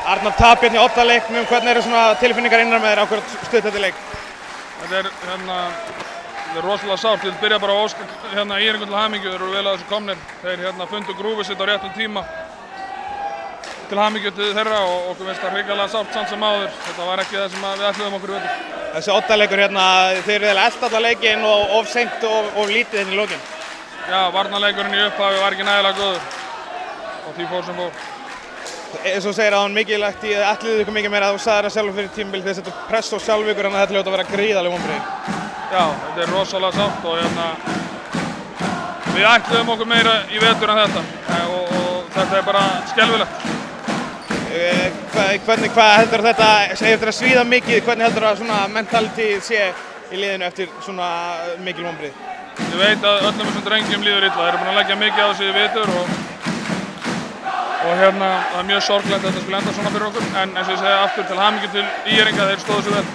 Arnar tap hérna í Oddaleiknum, hvernig eru svona tilfinningar innan með þér á hverju stutt þetta leik? Þetta er rosalega sárt. Ég vil byrja bara að óska íringum til hamingju, þeir eru vel að þessu komnir. Þeir fundu grúfið sitt á réttum tíma. Til hamingju til þeirra og okkur finnst það hrikalega sárt samt sem áður. Þetta var ekki það sem við ætluðum okkur í vetur. Þessi Oddaleikur hérna, þeir eru vel elda allan leikinn og of seint og lítið inn í lokin. Já, varnarleikurinn í upphafi var ekki nægilega góður og því fór sem fór. Eins og segir að hann mikilvægt í ætluðu ykkur mikið meira að þú sagðir það sjálfur fyrir tímabil þess að þetta press og sjálfvíkur þannig að þetta hljóta að vera gríðarleg vonbrigði. Já, þetta er rosalega sárt og við ætluðum okkur meira í vetur en þetta og þetta er bara skelfilegt. Hvað heldur þetta, segir þetta að svíða mikið, hvernig heldur það svona mentality sé í liðinu eftir svona mikil vonbrigði? Ég veit að öllum þessum drengjum líður illa, þeir eru búin að leggja mikið á sig í vetur og það er mjög sorglegt að þetta skulle enda svona fyrir okkur en eins og ég segi aftur til hamingju til ÍR-inga, þeir stóðu sig vel.